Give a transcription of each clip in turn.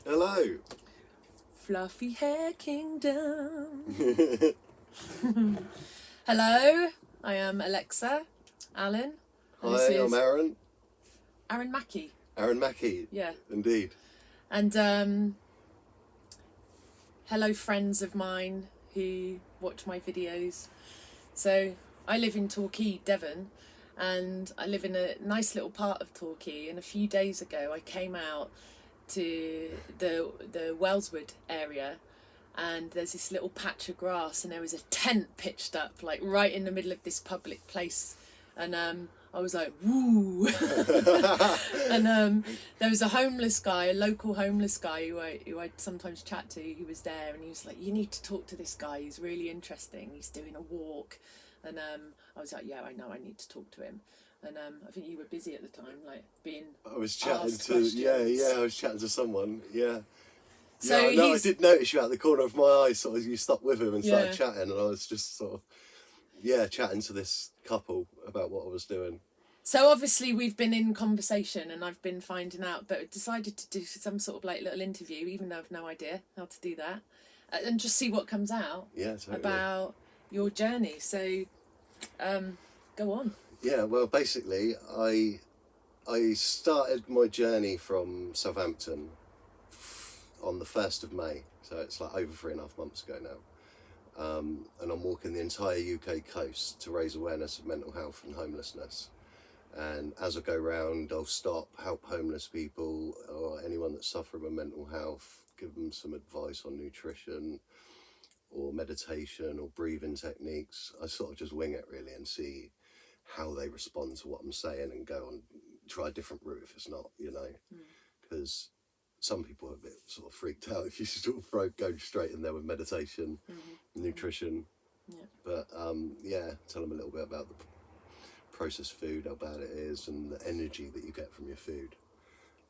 Hello. Fluffy Hair Kingdom. Hello, I am Alexa Allen. And Hi, I'm Aaron. Aaron Mackie. Aaron Mackie. Yeah. Indeed. And hello, friends of mine who watch my videos. So I live in Torquay, Devon, and I live in a nice little part of Torquay. And a few days ago, I came out to the Wellswood area, and there's this little patch of grass, and there was a tent pitched up like right in the middle of this public place, and I was like, woo. And there was a homeless guy, a local homeless guy who I sometimes chat to. He was there, and he was like, you need to talk to this guy, he's really interesting, he's doing a walk. And I was like, yeah, I know, I need to talk to him. And I think you were busy at the time, like being. I was chatting asked to questions. I was chatting to someone. Yeah. So yeah, I did notice you out the corner of my eye. Sort of, you stopped with him and started Yeah. chatting, and I was just sort of chatting to this couple about what I was doing. So obviously we've been in conversation, and I've been finding out, but I decided to do some sort of like little interview, even though I've no idea how to do that, and just see what comes out. Yeah, totally. About your journey. So, go on. Yeah, well, basically, I started my journey from Southampton on the 1st of May, so it's like over 3.5 months ago now, and I'm walking the entire UK coast to raise awareness of mental health and homelessness. And as I go round, I'll stop, help homeless people or anyone that's suffering with mental health, give them some advice on nutrition or meditation or breathing techniques. I sort of just wing it really and see how they respond to what I'm saying, and go on, try a different route if it's not, because some people are a bit sort of freaked out if you sort of go straight in there with meditation, nutrition. Yeah. But tell them a little bit about the processed food, how bad it is, and the energy that you get from your food,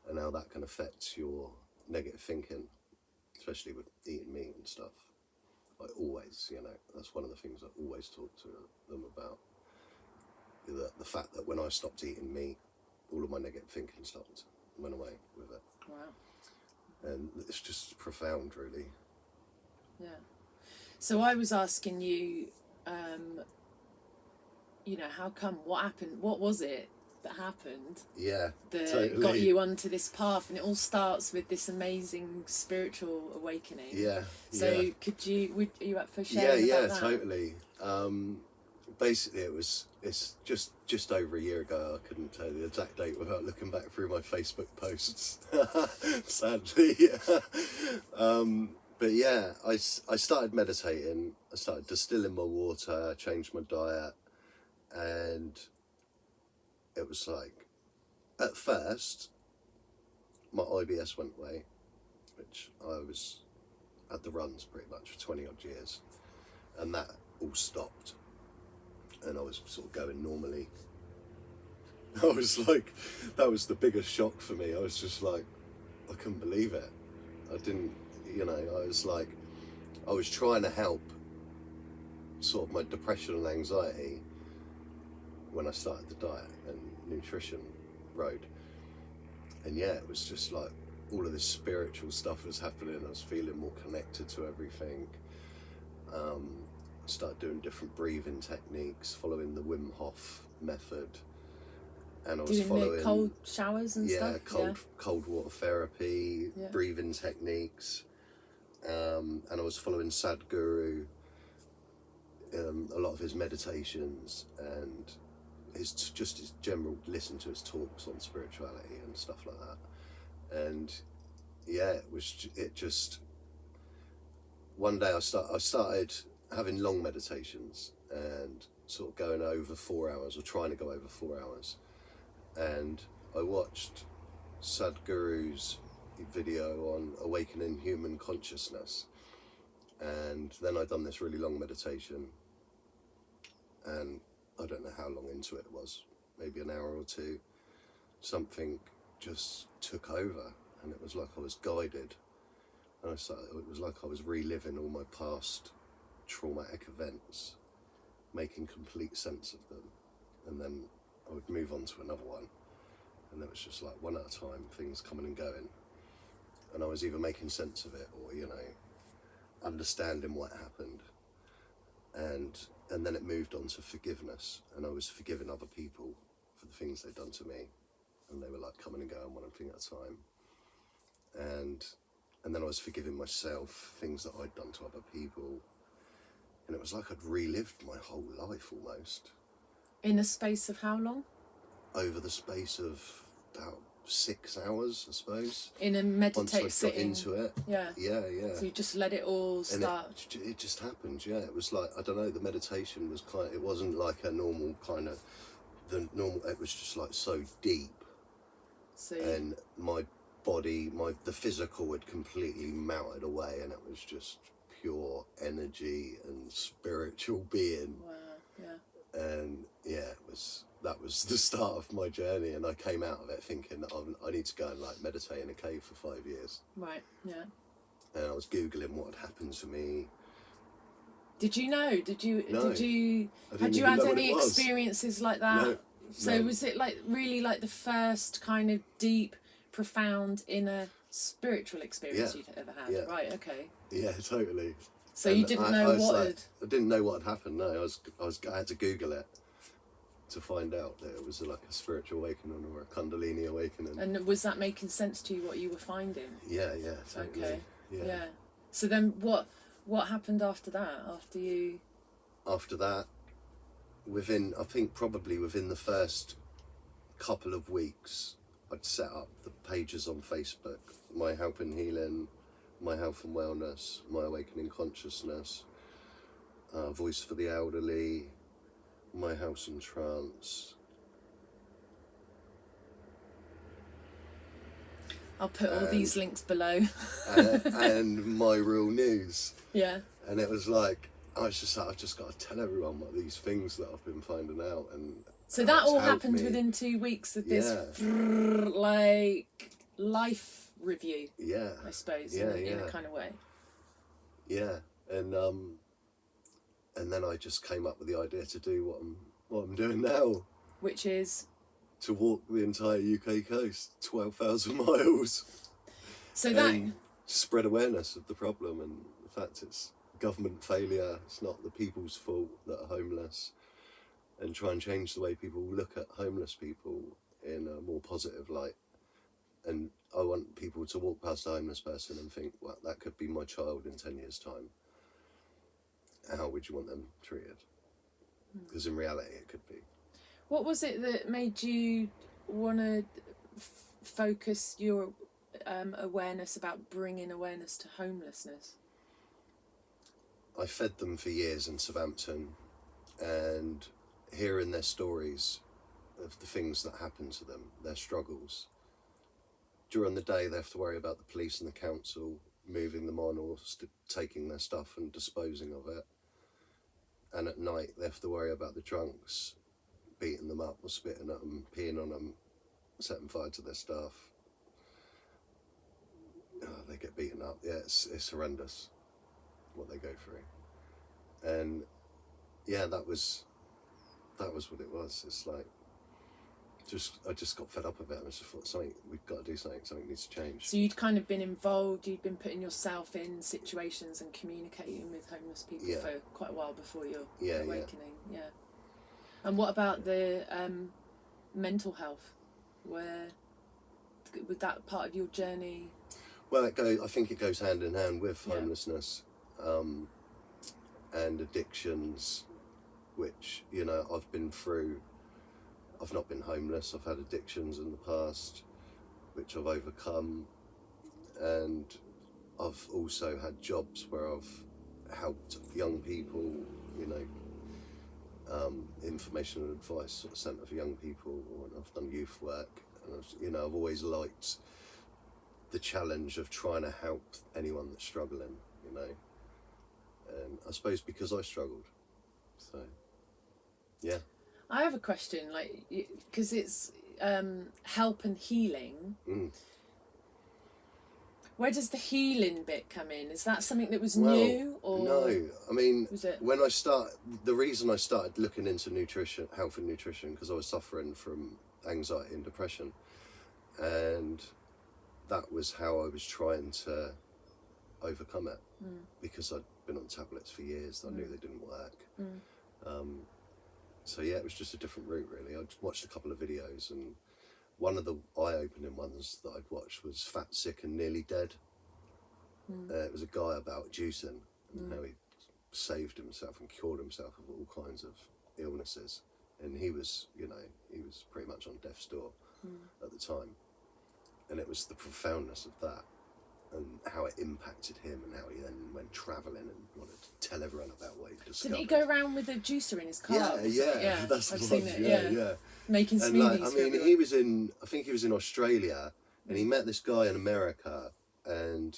and how that can affect your negative thinking, especially with eating meat and stuff. I always, that's one of the things I always talk to them about. The fact that when I stopped eating meat, all of my negative thinking went away with it. Wow. And it's just profound, really. Yeah. So I was asking you, how come? What happened? What was it that happened? Yeah, That totally. got you onto this path, and it all starts with this amazing spiritual awakening. Yeah. So yeah. are you up for sharing about that? Totally. Basically, it's just over a year ago. I couldn't tell you the exact date without looking back through my Facebook posts, sadly. But yeah, I started meditating. I started distilling my water, changed my diet, and it was like, at first, my IBS went away, which had the runs pretty much for 20 odd years, and that all stopped. And I was sort of going normally. I was like, that was the biggest shock for me. I was just like, I couldn't believe it. I didn't, I was like, I was trying to help sort of my depression and anxiety when I started the diet and nutrition road. And yeah, it was just like all of this spiritual stuff was happening. I was feeling more connected to everything. Started doing different breathing techniques, following the Wim Hof method, and I was following cold showers and stuff. Cold water therapy, breathing techniques, and I was following Sadhguru, a lot of his meditations, and his general listen to his talks on spirituality and stuff like that. And yeah, it just one day I started having long meditations and sort of going over 4 hours, or trying to go over 4 hours. And I watched Sadhguru's video on awakening human consciousness. And then I'd done this really long meditation, and I don't know how long into it was, maybe an hour or two, something just took over, and it was like I was guided. And it was like I was reliving all my past traumatic events, making complete sense of them, and then I would move on to another one, and it was just like one at a time, things coming and going. and I was either making sense of it or, you know, understanding what happened. And then it moved on to forgiveness, and I was forgiving other people for the things they'd done to me, and they were like coming and going one thing at a time. And then I was forgiving myself, things that I'd done to other people. And it was like I'd relived my whole life almost. In a space of how long? Over the space of about 6 hours, I suppose. In a meditative Once I got into it. Yeah. Yeah. So you just let it all start. And it just happened, yeah. It was like, I don't know, the meditation was it wasn't like a normal kind of, it was just like so deep. And my body, the physical had completely melted away, and it was just pure energy and spiritual being. Wow, yeah. And yeah, that was the start of my journey, and I came out of it thinking that I need to go and like meditate in a cave for 5 years. Right, yeah. And I was Googling what had happened to me. Did you know? No, had you had any experiences like that? No. So was it like really like the first kind of deep, profound inner spiritual experience you'd ever had? Yeah. Right, okay. Yeah, totally. So you didn't know what I didn't know what had happened. No, I had to Google it to find out that it was like a spiritual awakening or a Kundalini awakening. And was that making sense to you, what you were finding? Yeah, totally. Okay. Yeah. So then what happened after that? After that, I think probably within the first couple of weeks, I'd set up the pages on Facebook, My Help and Healing, My Health and Wellness, My Awakening Consciousness, Voice for the Elderly, My House in Trance. I'll put all these links below. And My Real News. Yeah. And it was like, I've just got to tell everyone what these things that I've been finding out. And so that all happened within 2 weeks of this like life review. Yeah. I suppose in a kind of way. Yeah. And then I just came up with the idea to do what I'm doing now. Which is? To walk the entire UK coast, 12,000 miles. So that... And spread awareness of the problem and the fact it's government failure, it's not the people's fault that are homeless, and try and change the way people look at homeless people in a more positive light. And I want people to walk past a homeless person and think, well, that could be my child in 10 years' time. How would you want them treated? Because in reality it could be. What was it that made you want to focus your awareness about bringing awareness to homelessness? I fed them for years in Southampton, and hearing their stories of the things that happen to them, their struggles. During the day they have to worry about the police and the council moving them on or taking their stuff and disposing of it. And at night they have to worry about the drunks beating them up or spitting at them, peeing on them, setting fire to their stuff. They get beaten up. Yeah, it's horrendous what they go through. And yeah, that was what it was. It's like I just got fed up of it. I just thought we've got to do something needs to change. So you'd kind of been involved, you'd been putting yourself in situations and communicating with homeless people for quite a while before your awakening. Yeah. And what about the mental health? Was that part of your journey? Well, I think it goes hand in hand with homelessness and addictions, which, you know, I've been through. I've not been homeless, I've had addictions in the past, which I've overcome. And I've also had jobs where I've helped young people, you know, information and advice sort of centre for young people, and I've done youth work, and I've always liked the challenge of trying to help anyone that's struggling, you know, and I suppose because I struggled, so yeah. I have a question, like, because it's help and healing. Where does the healing bit come in? Is that something that was new? Or no, I mean, was it? When the reason I started looking into nutrition, health and nutrition, because I was suffering from anxiety and depression, and that was how I was trying to overcome it, because I'd been on tablets for years. I knew they didn't work. So yeah, it was just a different route really. I watched a couple of videos, and one of the eye-opening ones that I'd watched was Fat, Sick and Nearly Dead. It was a guy about juicing and how he saved himself and cured himself of all kinds of illnesses, and he was, you know, he was pretty much on death's door at the time, and it was the profoundness of that and how it impacted him, and how he then went travelling and wanted to tell everyone about what he discovered. Didn't he go around with a juicer in his car? Yeah, that's I've what, seen it. Yeah, making and smoothies. like, I mean, he was in, I think he was in Australia, and he met this guy in America, and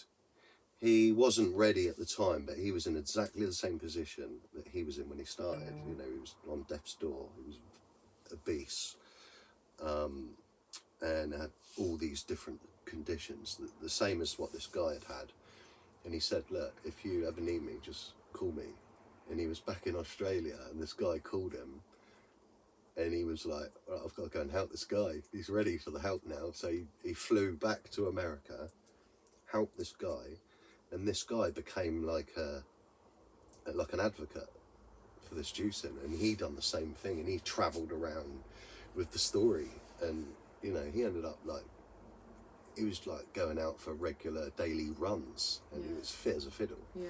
he wasn't ready at the time, but he was in exactly the same position that he was in when he started. You know, he was on death's door. He was obese, and had all these different conditions, the same as what this guy had. And he said, look, if you ever need me, just call me. And he was back in Australia, and this guy called him, and he was like, right, I've got to go and help this guy. He's ready for the help now. So he flew back to America, helped this guy, and this guy became like an advocate for this juicing, and he done the same thing, and he travelled around with the story, and you know, he ended up like, he was like going out for regular daily runs, and he was fit as a fiddle. Yeah.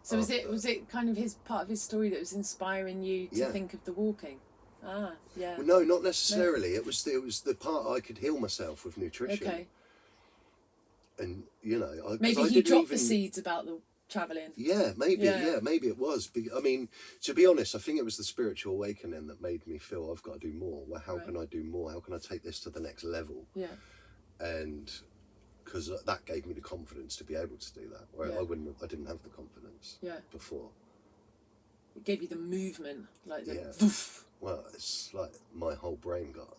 So was it kind of his part of his story that was inspiring you to think of the walking? Ah, yeah. Well, no, not necessarily. No. It was the part I could heal myself with nutrition. Okay. And you know, maybe he dropped the seeds about the travelling. Yeah, maybe. Yeah, maybe it was. I mean, to be honest, I think it was the spiritual awakening that made me feel I've got to do more. Well, how can I do more? How can I take this to the next level? Yeah. And because that gave me the confidence to be able to do that, where I didn't have the confidence before. It gave you the movement, like the woof. Well, it's like my whole brain got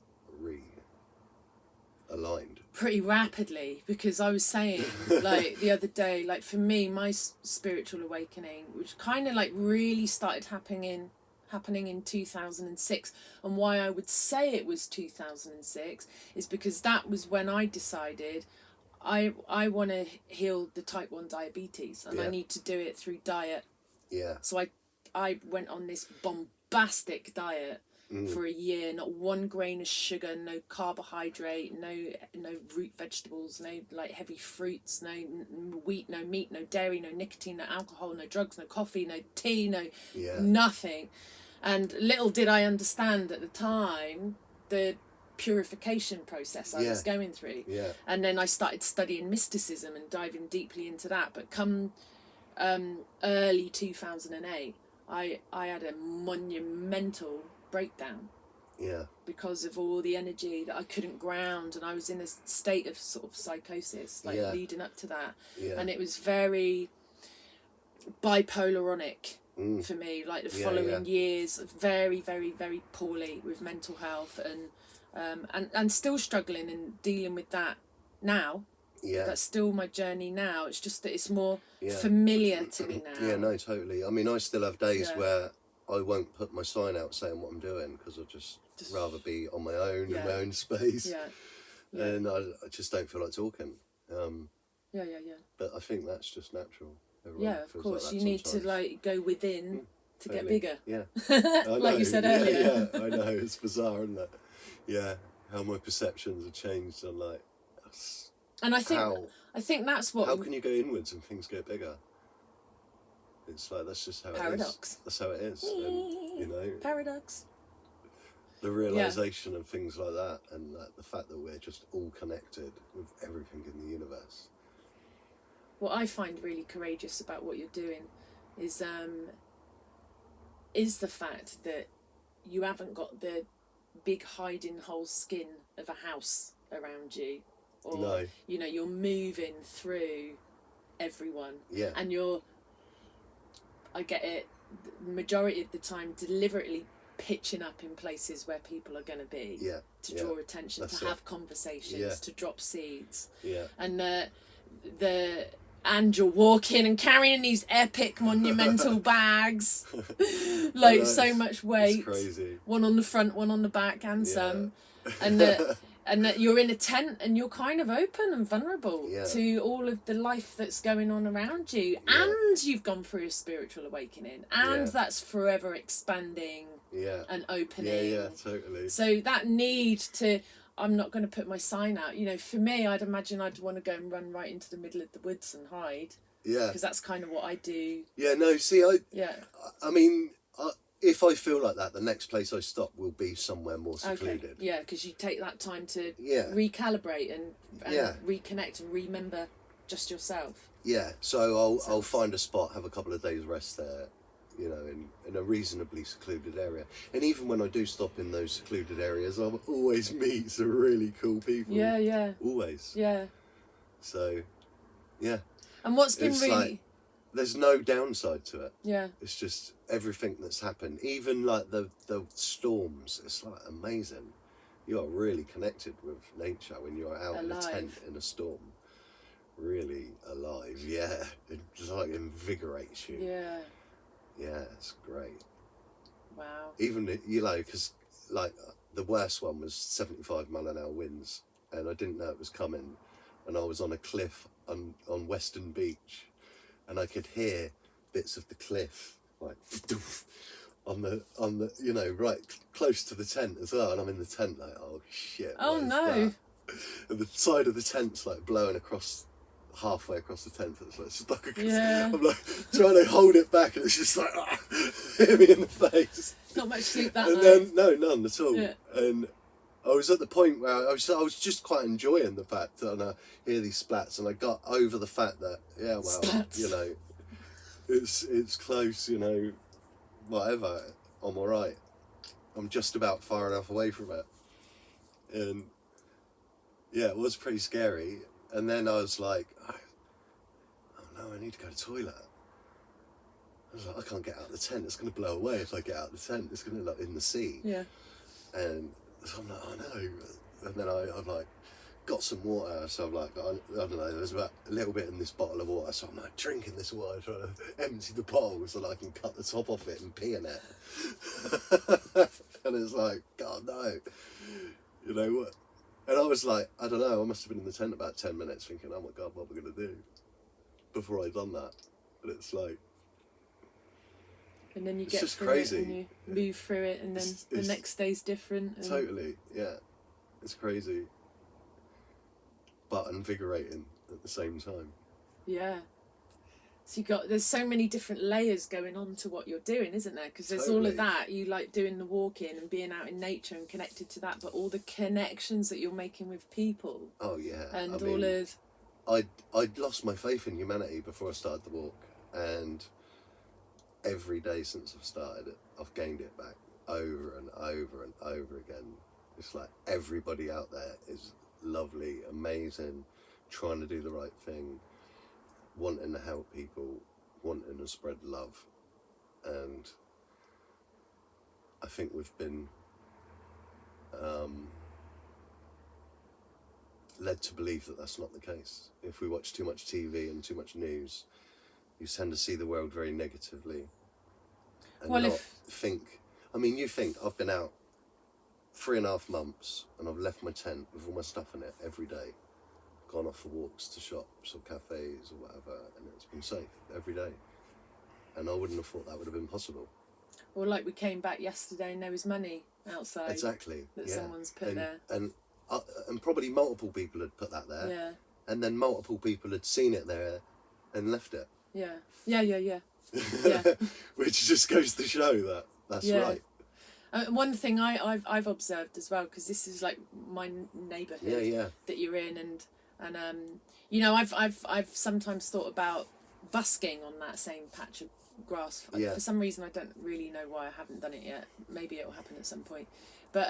aligned pretty rapidly, because I was saying like the other day, like for me, my spiritual awakening, which kind of like really started happening in 2006, and why I would say it was 2006 is because that was when I decided I want to heal the type 1 diabetes, and I need to do it through diet. So I went on this bombastic diet for a year, not 1 grain of sugar, no carbohydrate, no root vegetables, no like heavy fruits, no wheat, no meat, no dairy, no nicotine, no alcohol, no drugs, no coffee, no tea, no nothing. And little did I understand at the time the purification process I was going through. And then I started studying mysticism and diving deeply into that. But come early 2008, I had a monumental breakdown because of all the energy that I couldn't ground, and I was in a state of sort of psychosis leading up to that, and it was very bipolaronic for me, like the following years, very, very, very poorly with mental health, and still struggling and dealing with that now. That's still my journey now. It's just that it's more familiar to me now. Yeah, no, totally. I mean, I still have days where I won't put my sign out saying what I'm doing, because I'd just rather be on my own in my own space. And I just don't feel like talking. But I think that's just natural. Everyone of course. like you need to like go within to get bigger. Yeah. Like you said earlier. I know. It's bizarre, isn't it? Yeah. How my perceptions have changed, and like. And I think that's what. How can you go inwards and things get bigger? It's like, that's just how it is. That's how it is. And, you know, paradox. The realization of things like that, and like the fact that we're just all connected with everything in the universe. What I find really courageous about what you're doing is the fact that you haven't got the big hiding hole skin of a house around you, or you know, you're moving through everyone, and you're, I get it, the majority of the time deliberately pitching up in places where people are going to be, to draw attention, to have conversations, to drop seeds, and and you're walking and carrying these epic monumental bags, like so much weight, it's crazy. One on the front, one on the back, and some, and and that you're in a tent and you're kind of open and vulnerable to all of the life that's going on around you, and you've gone through a spiritual awakening, and that's forever expanding and opening. Yeah, totally. So that need to, I'm not going to put my sign out. You know, for me, I'd imagine I'd want to go and run right into the middle of the woods and hide. Yeah. Because that's kind of what I do. Yeah, no, see, I mean, if I feel like that, the next place I stop will be somewhere more secluded. Okay. Yeah, because you take that time to recalibrate and reconnect and remember just yourself. Yeah, so I'll find a spot, have a couple of days rest there, you know, in a reasonably secluded area. And even when I do stop in those secluded areas, I'll always meet some really cool people. Yeah, yeah. Always. Yeah. So, yeah. And what's been it's really... like, there's no downside to it. Yeah. It's just everything that's happened. Even like the storms, it's like amazing. You are really connected with nature when you're out in a tent in a storm. Really alive, yeah. It just like invigorates you. Yeah. Yeah, it's great. Wow. Even, you know, because like the worst one was 75 mile an hour winds, and I didn't know it was coming, and I was on a cliff on Western Beach, and I could hear bits of the cliff like on the you know, right close to the tent as well, and I'm in the tent like, oh shit. Oh no. And the side of the tent's like blowing across, halfway across the tent. It's like stuck across. Yeah. I'm like trying to hold it back, and it's just like hit me in the face. Not much sleep that and night. Then no, none at all. Yeah. And I was at the point where I was just quite enjoying the fact that I hear these splats, and I got over the fact that splats. You know, it's close, you know, whatever. I'm all right. I'm just about far enough away from it, and yeah, it was pretty scary. And then I was like, oh no, I need to go to the toilet. I was like, I can't get out of the tent. It's going to blow away if I get out of the tent. It's going to like in the sea. Yeah. And so I'm like, oh no. And then I've like got some water. So I'm like, I don't know, there's about a little bit in this bottle of water. So I'm like drinking this water, trying to empty the bottle so that I can cut the top off it and pee in it. And it's like, God, no. You know what? And I was like, I don't know, I must have been in the tent about 10 minutes thinking, oh my God, what are we going to do? Before I'd done that. And it's like... And then you it's get just through crazy. it and you move through it, and then the next day's different. And... Totally, yeah. It's crazy. But invigorating at the same time. Yeah. So there's so many different layers going on to what you're doing, isn't there? Because there's all of that, you like doing the walking and being out in nature and connected to that, but all the connections that you're making with people. Oh yeah. And I all mean, of... I'd lost my faith in humanity before I started the walk, and every day since I've started it, I've gained it back over and over and over again. It's like everybody out there is lovely, amazing, trying to do the right thing, wanting to help people, wanting to spread love. And I think we've been led to believe that that's not the case. If we watch too much TV and too much news, you tend to see the world very negatively and I mean, you think I've been out 3.5 months and I've left my tent with all my stuff in it every day, gone off for walks to shops or cafes or whatever, and it's been safe every day. And I wouldn't have thought that would have been possible. Or like we came back yesterday and there was money outside. Exactly. That someone's put there. And probably multiple people had put that there. Yeah. And then multiple people had seen it there and left it. Yeah. Yeah. Which just goes to show that that's right. One thing I've observed as well, because this is like my neighbourhood that you're in, and you know, I've sometimes thought about busking on that same patch of grass. For some reason, I don't really know why I haven't done it yet. Maybe it'll happen at some point. But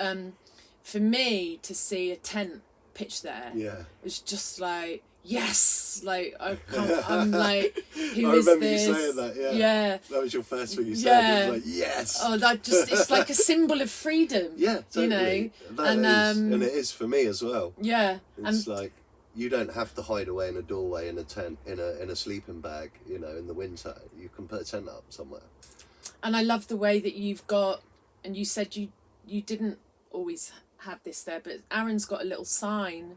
for me to see a tent pitched there, it's just like, yes, like I'm like, who is this? I remember you saying that. Yeah. That was your first thing you said. It was like, yes. Oh, it's like a symbol of freedom. Yeah, totally. You know, and it is for me as well. Yeah, it's like, you don't have to hide away in a doorway in a tent in a sleeping bag. You know, in the winter, you can put a tent up somewhere. And I love the way that you've got, and you said you didn't always have this there, but Aaron's got a little sign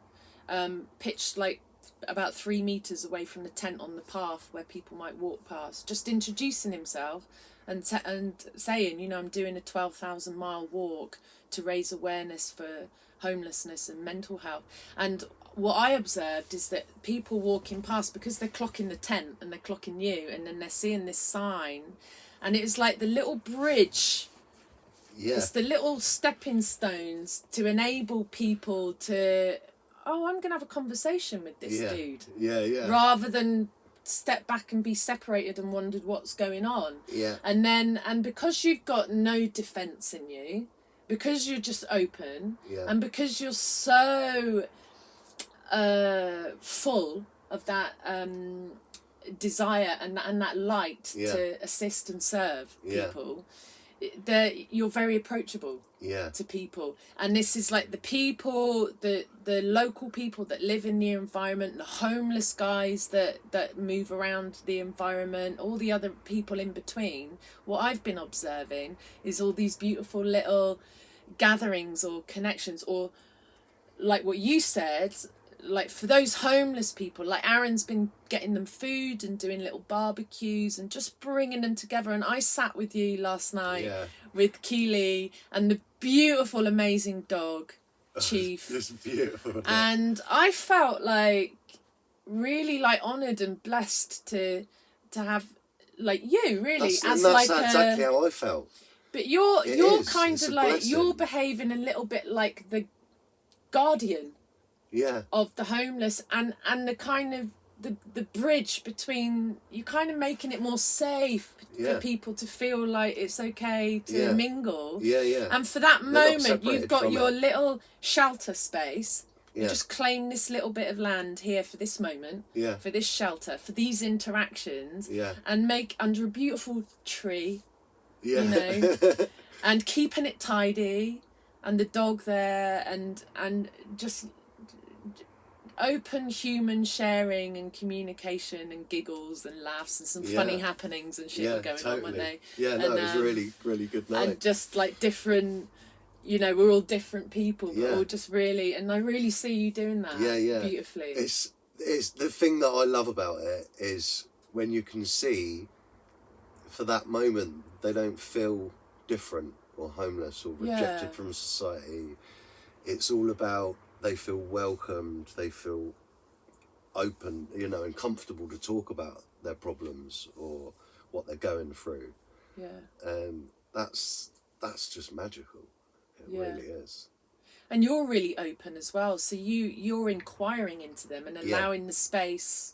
pitched like about 3 meters away from the tent on the path where people might walk past, just introducing himself and saying, you know, I'm doing a 12,000 mile walk to raise awareness for homelessness and mental health. And what I observed is that people walking past, because they're clocking the tent and they're clocking you, and then they're seeing this sign, and it's like the little bridge. Yeah. It's the little stepping stones to enable people to, oh, I'm going to have a conversation with this dude. Yeah. Rather than step back and be separated and wondered what's going on. Yeah. And because you've got no defense in you, because you're just open, and because you're so full of that desire and that light to assist and serve people, you're very approachable to people. And this is like the people, the local people that live in the environment, the homeless guys that move around the environment, all the other people in between. What I've been observing is all these beautiful little gatherings or connections, or like what you said, like for those homeless people, like Aaron's been getting them food and doing little barbecues and just bringing them together. And I sat with you last night with Keely and the beautiful, amazing dog, Chief. It's beautiful. And I felt like really like honoured and blessed to have like you really that's like exactly how I felt. But you're kind it's of a like blessing. You're behaving a little bit like the guardian of the homeless and the kind of the bridge between, you kind of making it more safe for people to feel like it's okay to mingle. And for that moment you've got your little shelter space. You just claim this little bit of land here for this moment, for this shelter, for these interactions, and make under a beautiful tree, you know, and keeping it tidy, and the dog there, and just open human sharing and communication and giggles and laughs and some funny happenings and shit were going on, weren't they? It was a really, really good night. And just like different, you know, we're all different people, but all just really, and I really see you doing that beautifully. It's the thing that I love about it is when you can see for that moment they don't feel different or homeless or rejected from society. It's all about they feel welcomed, they feel open, you know, and comfortable to talk about their problems or what they're going through. And that's just magical. It really is. And you're really open as well, so you're inquiring into them and allowing the space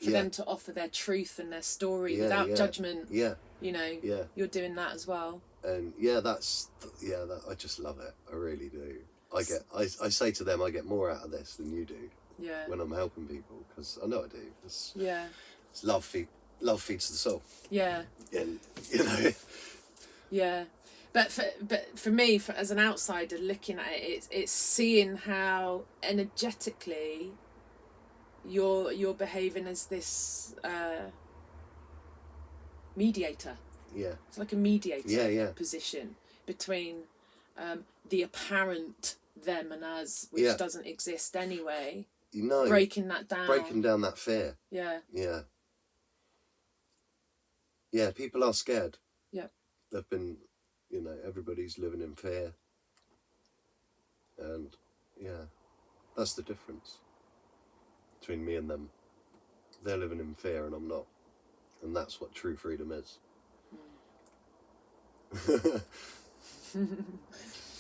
for them to offer their truth and their story without judgment. You know, you're doing that as well. And I just love it. I really do. I say to them, I get more out of this than you do when I'm helping people, because I know I do. It's love feeds the soul. And you know. But for me, as an outsider looking at it, it's seeing how energetically you're behaving as this mediator. It's like a mediator position between the apparent them and us, which doesn't exist anyway. You know, breaking that down. Breaking down that fear. Yeah, people are scared. They've been, you know, everybody's living in fear. And that's the difference between me and them. They're living in fear and I'm not. And that's what true freedom is.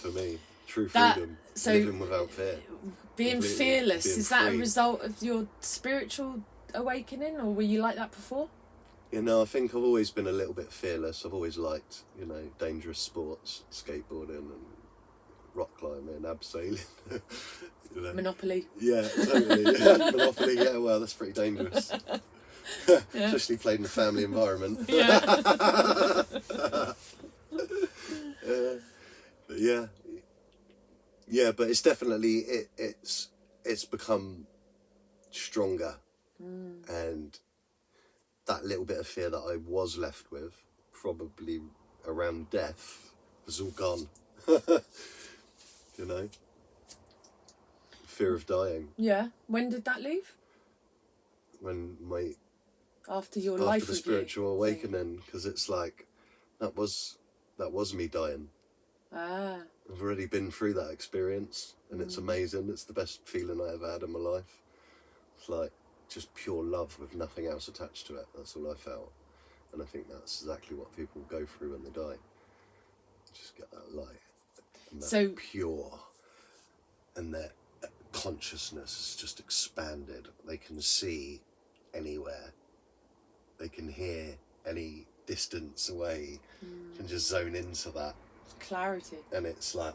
For me, true freedom, living without fear. Being fearless, is that free. a result of your spiritual awakening, or were you like that before? You know, I think I've always been a little bit fearless. I've always liked, you know, dangerous sports, skateboarding and rock climbing, abseiling. You know. Monopoly. Yeah, totally. Monopoly, well, that's pretty dangerous. Especially played in a family environment. But it's definitely it's become stronger, and that little bit of fear that I was left with, probably around death, was all gone. You know, fear of dying. Yeah. When did that leave? When After your after life the review spiritual awakening, because it's like that was me dying. Ah. I've already been through that experience, and it's amazing. It's the best feeling I ever had in my life. It's like just pure love with nothing else attached to it. That's all I felt, and I think that's exactly what people go through when they die. Just get that light, and that So pure, and their consciousness is just expanded. They can see anywhere. They can hear any distance away. Can just zone into that. clarity. And it's like,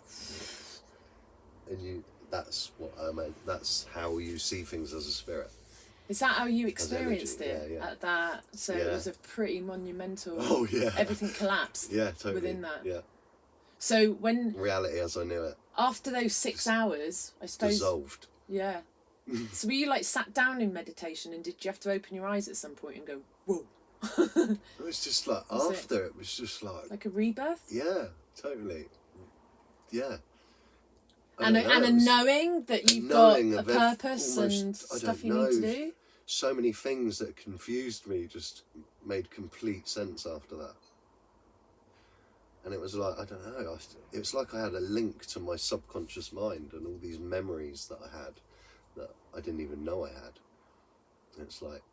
and that's what I meant. That's how you see things as a spirit. Is that how you experienced energy. it? Yeah. At that? So it Yeah. was a pretty monumental. Oh yeah. Everything collapsed. Yeah, totally. Within that. Yeah. So when Reality as I knew it after those 6 hours, I suppose. dissolved. Yeah. So were you like sat down in meditation, and did you have to open your eyes at some point and go, whoa? It was just like it was just like a rebirth? yeah, totally. Yeah. And a knowing that you've got a purpose and stuff you need to do? So many things that confused me just made complete sense after that. And it was like, I don't know, it was like I had a link to my subconscious mind and all these memories that I had that I didn't even know I had. And it's like,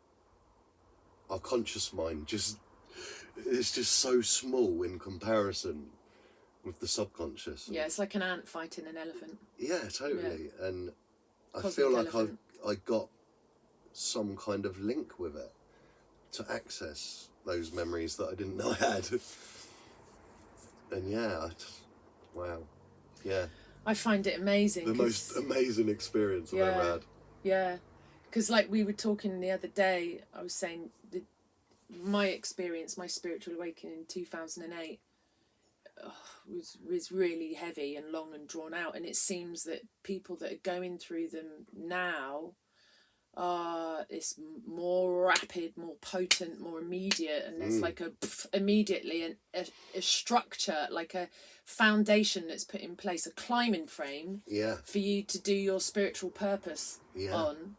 our conscious mind it's just so small in comparison with the subconscious. Yeah, it's like an ant fighting an elephant. Yeah, totally. Yeah. And I Cosmic feel like elephant. I got some kind of link with it to access those memories that I didn't know I had. And yeah, wow. Yeah. I find it amazing. The most amazing experience I've ever had. Yeah. Because like we were talking the other day, I was saying my experience, my spiritual awakening in 2008 was really heavy and long and drawn out. And it seems that people that are going through them now it's more rapid, more potent, more immediate, and there's like immediately a structure, like a foundation that's put in place, a climbing frame for you to do your spiritual purpose on,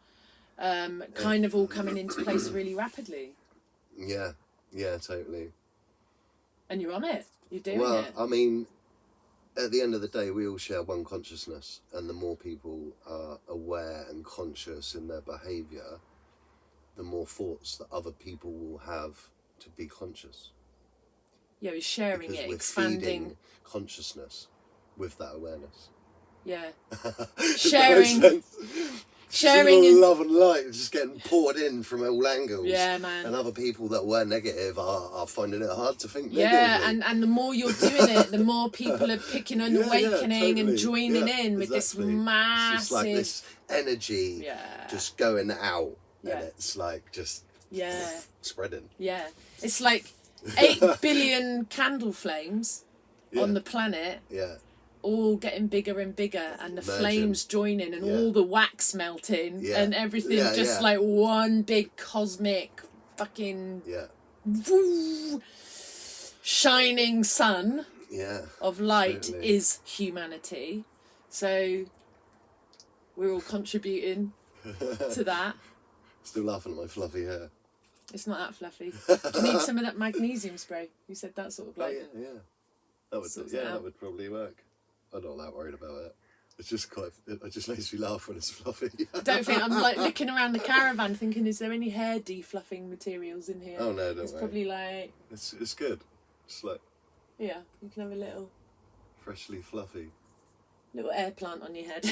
kind of all coming into place really rapidly. Yeah, totally. And you're on it. You're doing it. Well, I mean, at the end of the day, we all share one consciousness, and the more people are aware and conscious in their behaviour, the more thoughts that other people will have to be conscious. Yeah, we're sharing because it, we're expanding feeding consciousness with that awareness. Yeah. Sharing all love and light is just getting poured in from all angles. Yeah, man. And other people that were negative are finding it hard to think negatively. negatively. And the more you're doing it, the more people are picking an awakening and joining in with this massive... It's just like this energy just going out. Yeah. And it's like just spreading. Yeah. It's like 8 billion candle flames on the planet. Yeah. All getting bigger and bigger, and the flames joining, and all the wax melting, and everything just like one big cosmic fucking shining sun of light is humanity. So we're all contributing to that. Still laughing at my fluffy hair. It's not that fluffy. Do you need some of that magnesium spray? You said that sort of like... Oh, yeah. That would probably work. I'm not that worried about it. It's just it just makes me laugh when it's fluffy. Don't think I'm like looking around the caravan thinking, is there any hair defluffing materials in here? Oh no, don't worry. It's probably like... It's good. It's like... Yeah, you can have a little... Freshly fluffy. Little air plant on your head.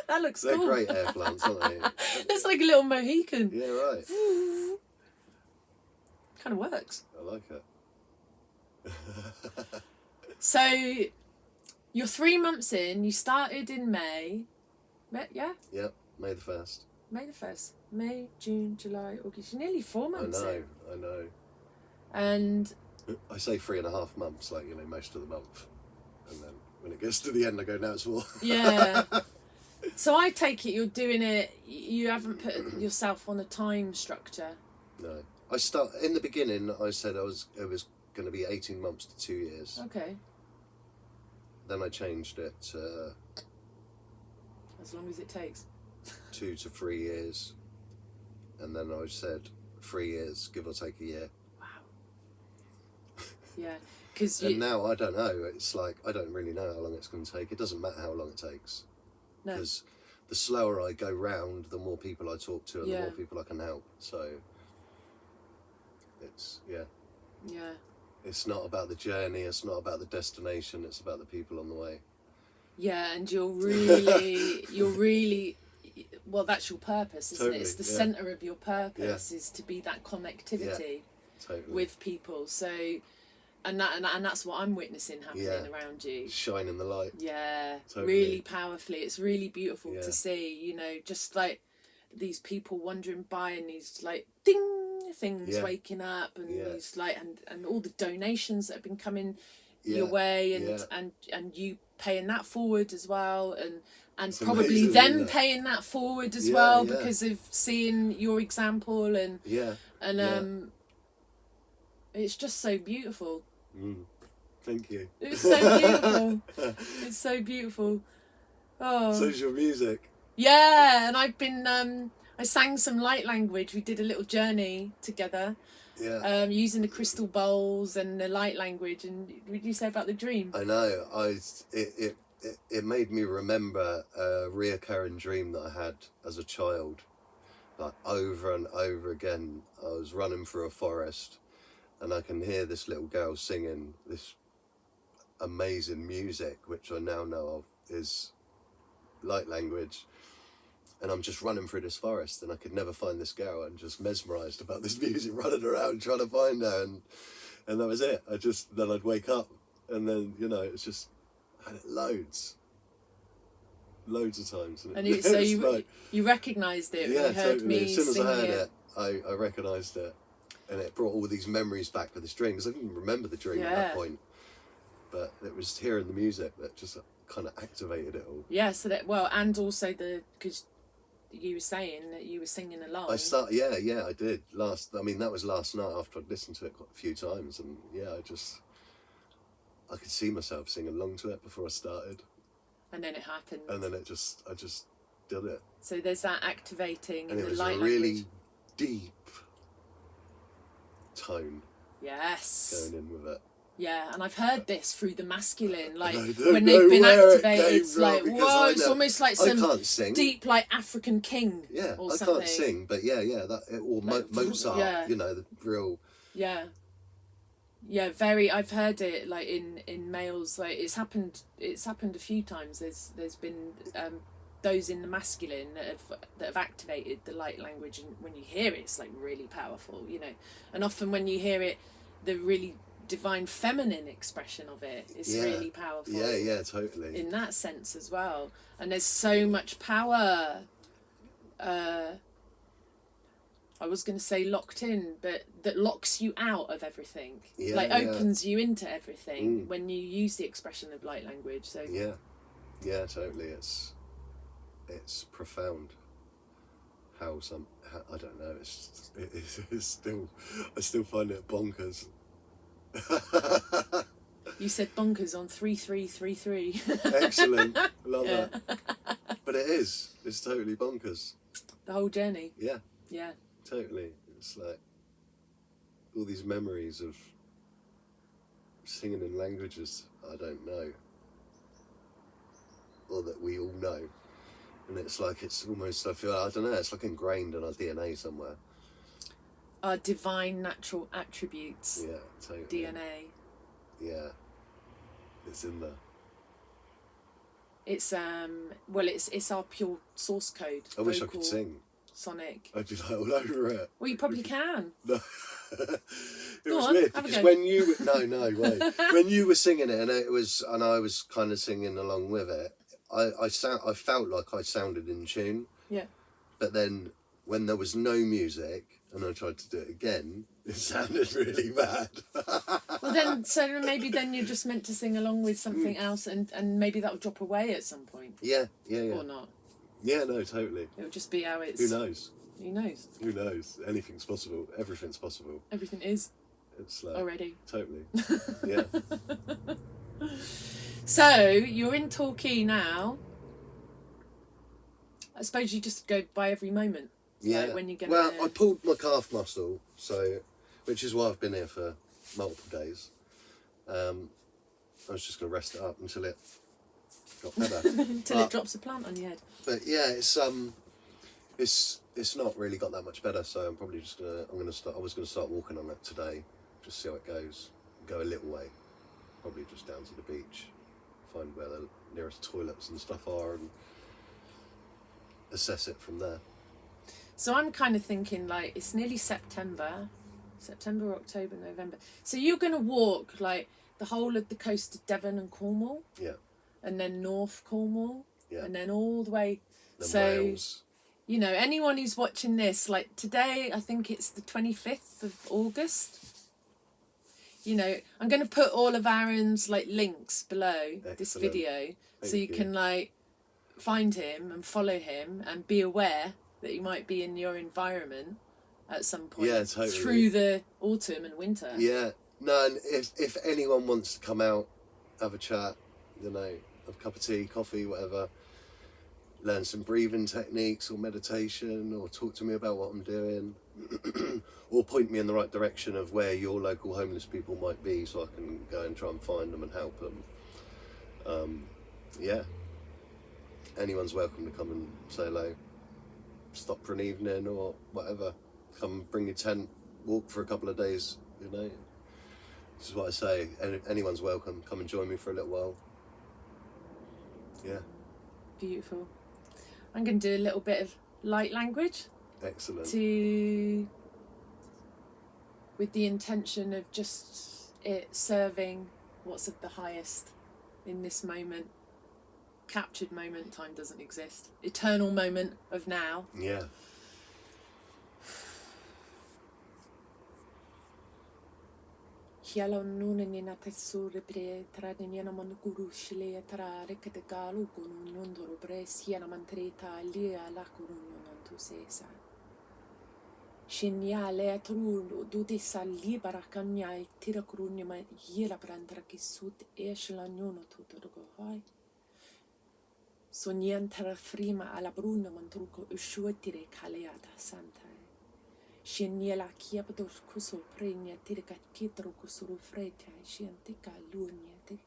That looks They're cool. They're great air plants, aren't they? It's like a little Mohican. Yeah, right. Kind of works. I like it. So, you're 3 months in. You started in May. Yeah? Yep, May the 1st. May the 1st. May, June, July, August. You're nearly 4 months in. I know. And... I say 3.5 months, like, most of the month. And then when it gets to the end, I go, now it's 4. Yeah. So I take it you're doing it, you haven't put yourself on a time structure. No. In the beginning, I said it was going to be 18 months to 2 years. Okay. Then I changed it to As long as it takes. 2 to 3 years, and then I said 3 years, give or take a year. Wow. Yeah, because and now I don't know. It's like I don't really know how long it's going to take. It doesn't matter how long it takes, because the slower I go round, the more people I talk to, and the more people I can help. So it's it's not about the journey. It's not about the destination. It's about the people on the way. Yeah, and you're really, well, that's your purpose, isn't it? It's the centre of your purpose is to be that connectivity with people. So, and that's what I'm witnessing happening around you. Shining the light. Yeah, really powerfully. It's really beautiful to see. You know, just like these people wandering by and these like ding things waking up, and these like and all the donations that have been coming your way, and you paying that forward as well, and it's probably amazing, them paying that forward as well because of seeing your example, and it's just so beautiful. Thank you. It's so beautiful. It's so beautiful. Oh, so's your music. Yeah, and I've been I sang some light language. We did a little journey together. Yeah. Using the crystal bowls and the light language. And what did you say about the dream? I know. It made me remember a reoccurring dream that I had as a child, like over and over again. I was running through a forest, and I can hear this little girl singing this amazing music, which I now know of is light language. And I'm just running through this forest, and I could never find this girl. I'm just mesmerised about this music, running around trying to find her, and that was it. Then I'd wake up, and then it's just I had it loads of times. And so you recognised it. Yeah, you heard totally. Me as soon as I heard it, I recognised it, and it brought all these memories back for this dream, because I didn't remember the dream at that point. But it was hearing the music that just kind of activated it all. Yeah. So and also because you were saying that you were singing along. I did. That was last night after I'd listened to it quite a few times, and I could see myself singing along to it before I started. And then it happened. And then I just did it. So there's that activating and in the light language. And it was a really language. deep tone. Yes. Going in with it. Yeah, and I've heard this through the masculine, like when they've been activated, it's like, whoa, it's almost like some deep, like African king. Yeah, or I something. can't sing, but Mozart, the real. Yeah. Yeah, very. I've heard it like in males. Like it's happened a few times. There's been those in the masculine that have activated the light language, and when you hear it, it's like really powerful, And often when you hear it, the really divine feminine expression of it is really powerful. Yeah, totally. In that sense as well, and there's so much power. I was going to say locked in, but that locks you out of everything. Opens you into everything when you use the expression of light language. So yeah, totally. It's profound. I don't know. It's still. I still find it bonkers. You said bonkers on 3333. Excellent, love that. But it is. It's totally bonkers. The whole journey. Yeah. Yeah. Totally. It's like all these memories of singing in languages I don't know, or that we all know, and it's like it's almost I don't know. It's like ingrained in our DNA somewhere. Our divine natural attributes. Yeah, totally. DNA. Yeah, it's in there. It's it's our pure source code. I wish I could sing. Sonic. I'd be like all over it. Well, you probably can. No. It was on, weird because when you wait. When you were singing it and I was kind of singing along with it, I felt like I sounded in tune. Yeah. But then when there was no music and I tried to do it again, it sounded really bad. Well, maybe you're just meant to sing along with something else, and maybe that'll drop away at some point. Yeah. Or not. Yeah, no, totally. It'll just be how it's... Who knows? Who knows? Who knows? Anything's possible. Everything's possible. Everything is. It's like... Already. Totally. Yeah. So, you're in Torquay now. I suppose you just go by every moment. Yeah. Like when you're gonna... Well, I pulled my calf muscle, so, which is why I've been here for multiple days. I was just going to rest it up until it got better. Until it drops a plant on your head. But yeah, it's not really got that much better, so I'm probably just I was gonna start walking on it today, just see how it goes. Go a little way, probably just down to the beach, find where the nearest toilets and stuff are, and assess it from there. So I'm kind of thinking, like, it's nearly September, October, November. So you're gonna walk like the whole of the coast of Devon and Cornwall. Yeah. And then North Cornwall. Yeah. And then all the way. Then so Wales. You know, anyone who's watching this, like today, I think it's the 25th of August. You know, I'm going to put all of Aaron's like links below this video, so you can like find him and follow him and be aware that he might be in your environment at some point. Yeah, totally. Through the autumn and winter. Yeah. No, and if anyone wants to come out, have a chat, you know, have a cup of tea, coffee, whatever, learn some breathing techniques or meditation, or talk to me about what I'm doing, or point me in the right direction of where your local homeless people might be, so I can go and try and find them and help them. Yeah, anyone's welcome to come and say hello, stop for an evening or whatever, come bring your tent, walk for a couple of days, you know. This is what I say, anyone's welcome, come and join me for a little while. Yeah. Beautiful. I'm going to do a little bit of light language. Excellent. With the intention of just it serving what's of the highest in this moment. Captured moment, time doesn't exist. Eternal moment of now. Yeah. Hiala nuna ni na te sure bre trade ni na man guru shile tra reke te galu kunu nondoro bre siana mantreta lia la kunu non tu sesa. Shinyale tru du te sali barakanya e tira kuruni ma yela brandra ki sut e shlanyono tutto go hai. Sonien tra frima alla bruna mantruko ushuatire kaleata santa. Shinyela kiapadur kuso prenya tirka kitro kusuru freta scientica lugnete.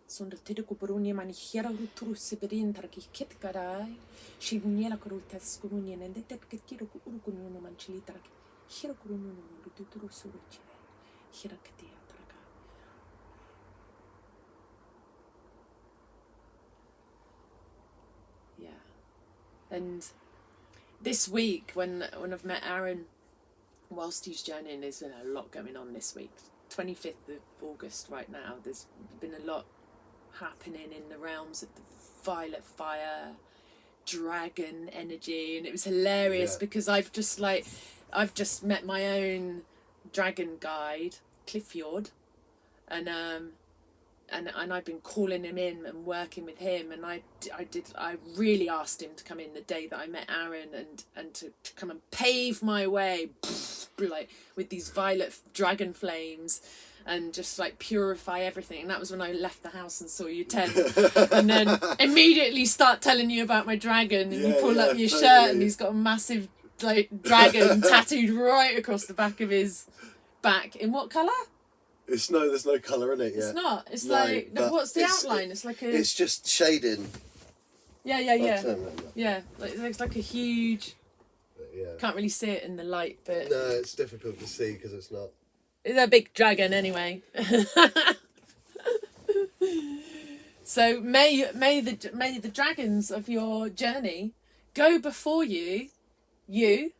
Sonda tirku bruni mani hiera rutru siberin tarki kitkarai. Shinyela kruta skurunya nende tek kiro urkununo manchili tarki. Hiera kurununo rutru suruche. Hiera katia tarka. Yeah. And this week when I've met Aaron, whilst he's journeying, there's been a lot going on this week. 25th of August right now, there's been a lot happening in the realms of the violet fire, dragon energy, and it was hilarious because I've just met my own dragon guide, Clifford, and I've been calling him in and working with him, and I really asked him to come in the day that I met Aaron and to come and pave my way like with these violet dragon flames and just like purify everything. And that was when I left the house and saw your tent, and then immediately start telling you about my dragon, and you pull up your shirt and he's got a massive like dragon tattooed right across the back of his back. In what colour? There's no colour in it yet. It's not. It's like, what's the outline? It's like a... It's just shading. Yeah. Yeah, it's like a huge... Yeah. Can't really see it in the light, but... No, it's difficult to see because it's not... It's a big dragon anyway. So may the dragons of your journey go before you,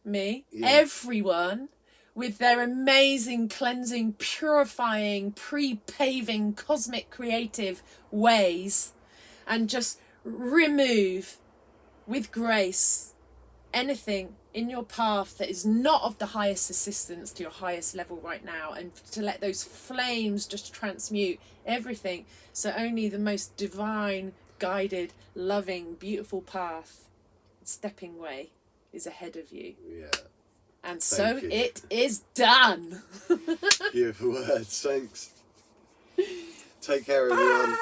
me, everyone, with their amazing, cleansing, purifying, pre-paving, cosmic creative ways, and just remove with grace anything in your path that is not of the highest assistance to your highest level right now, and to let those flames just transmute everything, so only the most divine, guided, loving, beautiful path, stepping way is ahead of you. Yeah. And so it is done. Beautiful words, thanks. Take care, everyone.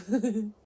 Bye.